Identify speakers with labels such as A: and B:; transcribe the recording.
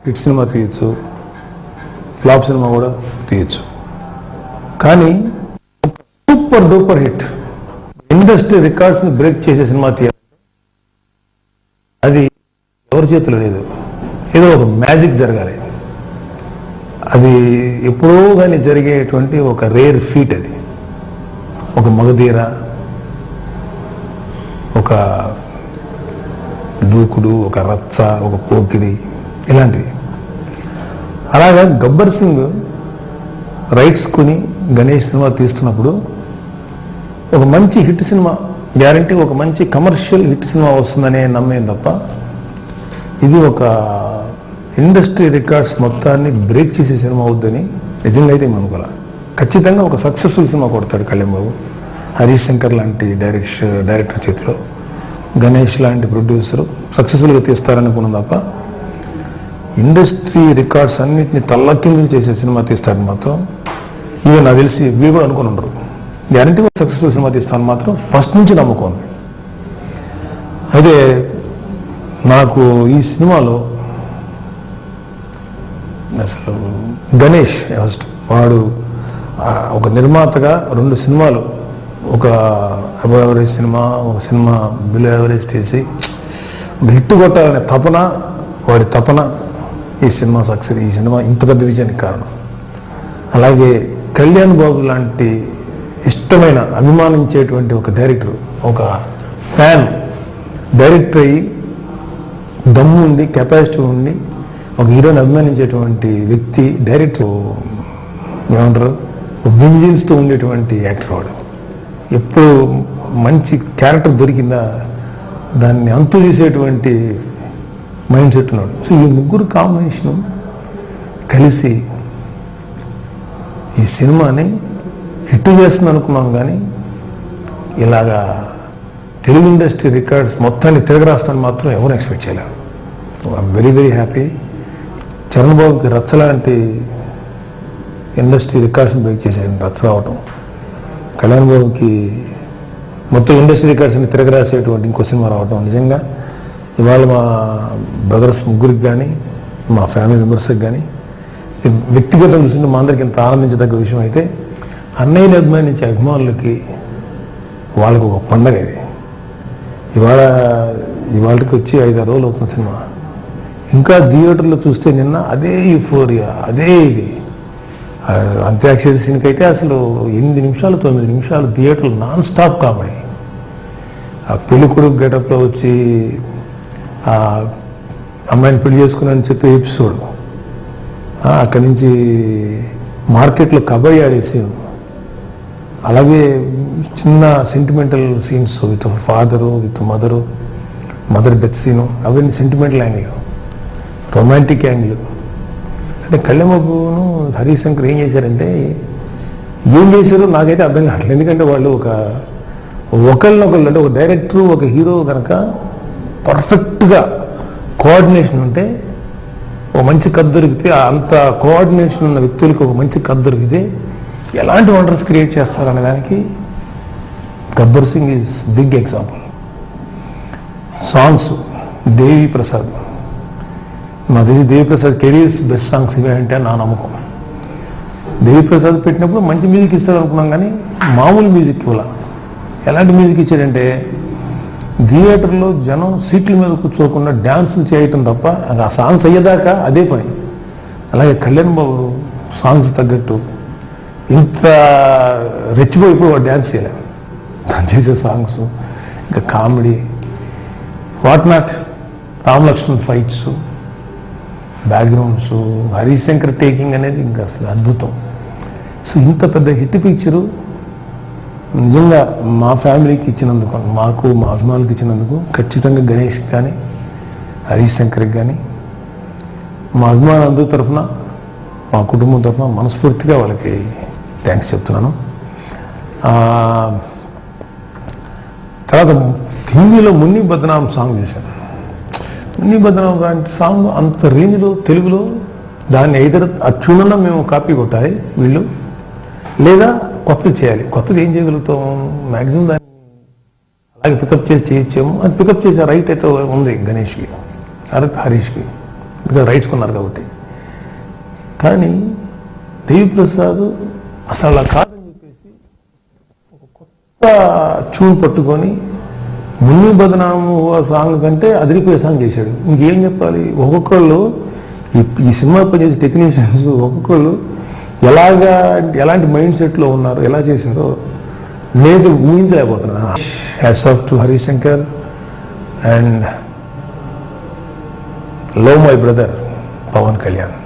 A: Hit సినిమా తీయచ్చు, flop సినిమా కూడా తీయచ్చు. కానీ సూపర్ డూపర్ హిట్ ఇండస్ట్రీ రికార్డ్స్ని బ్రేక్ చేసే సినిమా తీయాలి, అది ఎవరి చేతిలో లేదు. ఏదో ఒక మ్యాజిక్ జరగాలి. అది ఎప్పుడో కానీ జరిగేటువంటి ఒక రేర్ ఫీట్. అది ఒక మగధీర, ఒక దూకుడు, ఒక రచ్చ, ఒక పోకిరి, ఇలాంటివి. అలాగా గబ్బర్ సింగ్ రైట్స్ కొని గణేష్ సినిమా తీస్తున్నప్పుడు ఒక మంచి హిట్ సినిమా గ్యారంటీ, ఒక మంచి కమర్షియల్ హిట్ సినిమా వస్తుందనే నమ్మేం తప్ప ఇది ఒక ఇండస్ట్రీ రికార్డ్స్ మొత్తాన్ని బ్రేక్ చేసే సినిమా అవుద్దని నిజంగా అయితే అనుకోలే. ఖచ్చితంగా ఒక సక్సెస్ఫుల్ సినిమా కొడతాడు కళ్యాణ్ బాబు. హరీష్ శంకర్ లాంటి డైరెక్టర్ చేతిలో, గణేష్ లాంటి ప్రొడ్యూసర్ సక్సెస్ఫుల్గా తీస్తారనుకున్నాం తప్ప ఇండస్ట్రీ రికార్డ్స్ అన్నింటినీ తల్లకిందులు చేసే సినిమా తీస్తారని మాత్రం ఈవెన్ నాకు తెలిసి వీళ్ళు కూడా అనుకుని ఉండరు. గ్యారంటీ సక్సెస్ఫుల్ సినిమా తీస్తాను మాత్రం ఫస్ట్ నుంచి నమ్మకం ఉంది. అయితే నాకు ఈ సినిమాలో అసలు గణేష్ ఫస్ట్ వాడు ఒక నిర్మాతగా 2 సినిమాలు, ఒక అబవ్ యావరేజ్ సినిమా, ఒక సినిమా బిలో యావరేజ్ తీసి హిట్ కొట్టాలనే తపన, వాడి తపన ఈ సినిమా సక్సెస్, ఈ సినిమా ఇంత పెద్ద విజయానికి కారణం. అలాగే కళ్యాణ్ బాబు లాంటి ఇష్టమైన, అభిమానించేటువంటి ఒక డైరెక్టర్, ఒక ఫ్యాన్ డైరెక్టర్ అయ్యి దమ్ము ఉండి, కెపాసిటీ ఉండి, ఒక హీరోని అభిమానించేటువంటి వ్యక్తి డైరెక్టర్, ఏమంటారు, వింజిన్స్తో ఉండేటువంటి యాక్టర్ వాడు. ఎప్పుడు మంచి క్యారెక్టర్ దొరికిందా దాన్ని అంతు చేసేటువంటి మైండ్ సెట్ ఉన్నాడు. సో ఈ ముగ్గురు కాంబినేషను కలిసి ఈ సినిమాని హిట్ చేస్తుంది అనుకున్నాం. కానీ ఇలాగా తెలుగు ఇండస్ట్రీ రికార్డ్స్ మొత్తాన్ని తిరగరాస్తాను మాత్రం ఎవరు ఎక్స్పెక్ట్ చేయలేరు. I'm very very happy. Charan బాబుకి రచ్చ లాంటి ఇండస్ట్రీ రికార్డ్స్ని బ్రేక్ చేశారు, రచ్చ రావటం. కళ్యాణ్ బాబుకి మొత్తం ఇండస్ట్రీ రికార్డ్స్ని తిరగరాసేటువంటి ఇంకో సినిమా రావటం. నిజంగా ఇవాళ మా బ్రదర్స్ ముగ్గురికి కానీ, మా ఫ్యామిలీ మెంబర్స్కి కానీ వ్యక్తిగతం చూస్తుంటే మా అందరికి ఇంత ఆనందించదగ్గ విషయం. అయితే అన్నయ్యని అభిమానించే అభిమానులకి వాళ్ళకు ఒక పండగ ఇది. ఇవాళకి వచ్చి 5-6 రోజులు అవుతుంది సినిమా. ఇంకా థియేటర్లో చూస్తే నిన్న అదే యూఫోరియా, అదే ఇది. అంత్యాక్షరి సీన్కి అయితే అసలు 8 నిమిషాలు 9 నిమిషాలు థియేటర్లు నాన్ స్టాప్ కామెడీ. ఆ పెళ్లి కొడుకు గెటప్లో వచ్చి ఆ అమ్మాయిని పెళ్లి చేసుకున్నానని చెప్పే ఎపిసోడ్, అక్కడి నుంచి మార్కెట్లో కబడ్డీ ఆడేసి, అలాగే చిన్న sentimental scenes with father, with mother death scene, అవన్నీ సెంటిమెంటల్ యాంగిల్, రొమాంటిక్ యాంగిల్. అంటే కళ్యాణ్ బాబును హరీష్ శంకర్ ఏం చేశారంటే, ఏం చేశారో నాకైతే అర్థం కావట్లేదు. ఎందుకంటే వాళ్ళు ఒకళ్ళనొకళ్ళు, అంటే ఒక డైరెక్టరు, ఒక హీరో కనుక పర్ఫెక్ట్గా కోఆర్డినేషన్ ఉంటే, ఒక మంచి కథ దొరికితే, అంత కోఆర్డినేషన్ ఉన్న వ్యక్తులకి ఒక మంచి కథ దొరికితే ఎలాంటి వండర్స్ క్రియేట్ చేస్తారనే దానికి Gabbar Singh is big example. Songs Devi Prasad, నాకు తెలిసి Devi Prasad careers best songs ఇవే అంటే నా నమ్మకం. దేవి ప్రసాద్ పెట్టినప్పుడు మంచి మ్యూజిక్ ఇస్తాడు అనుకున్నాం, కానీ మామూలు మ్యూజిక్ ఇవ్వాల. ఎలాంటి మ్యూజిక్ ఇచ్చాడంటే, థియేటర్లో జనం సీట్ల మీద కూర్చోకుండా డ్యాన్సులు చేయటం తప్ప ఆ సాంగ్స్ అయ్యేదాకా అదే పని. అలాగే కళ్యాణ్ బాబు సాంగ్స్ తగ్గట్టు ఇంత రెచ్చిపోయిపోయి వాడు డ్యాన్స్ చేయలే. తను చేసే సాంగ్స్, ఇంకా comedy, what not, Ram Lakshman fights, backgrounds, Harish Shankar taking అనేది ఇంకా అసలు అద్భుతం. సో ఇంత పెద్ద హిట్ పిక్చరు నిజంగా మా ఫ్యామిలీకి ఇచ్చినందుకు, మాకు మా అభిమానులకు ఇచ్చినందుకు ఖచ్చితంగా గణేష్కి కానీ, హరీష్ శంకర్కి కానీ, మా అభిమానులందరి తరఫున, మా కుటుంబం తరఫున మనస్ఫూర్తిగా వాళ్ళకి థ్యాంక్స్ చెప్తున్నాను. తర్వాత హిందీలో మున్ని బద్నాం సాంగ్ చేశాను. మున్ని బద్నాం లాంటి సాంగ్ అంత రేంజ్లో తెలుగులో దాన్ని ఐదర్ అచ్చునన్నా మేము కాపీ కొట్టాలి వీళ్ళు, లేదా కొత్తది చేయాలి. కొత్తది ఏం చేయగలుగుతాం, మ్యాక్సిమం దాన్ని అలాగే పికప్ చేసి చేయొచ్చేమో. అది పికప్ చేసే రైట్ అయితే ఉంది గణేష్కి, హరీష్కి. బికాజ్ రైట్స్ కొన్నారు కాబట్టి. కానీ దేవిప్రసాద్ అసలు అలా కాదని చెప్పేసి ఒక కొత్త ట్యూన్ పట్టుకొని మున్ని బదనాము సాంగ్ కంటే అదిరిపోయే సాంగ్ చేశాడు. ఇంకేం చెప్పాలి? ఒక్కొక్కళ్ళు ఈ సినిమా పనిచేసే టెక్నీషియన్స్ ఒక్కొక్కళ్ళు ఎలాంటి మైండ్ సెట్లో ఉన్నారు, ఎలా చేశారో నేను ఊహించలేకపోతున్నా. Hats off to Harishankar and love my brother Pawan Kalyan.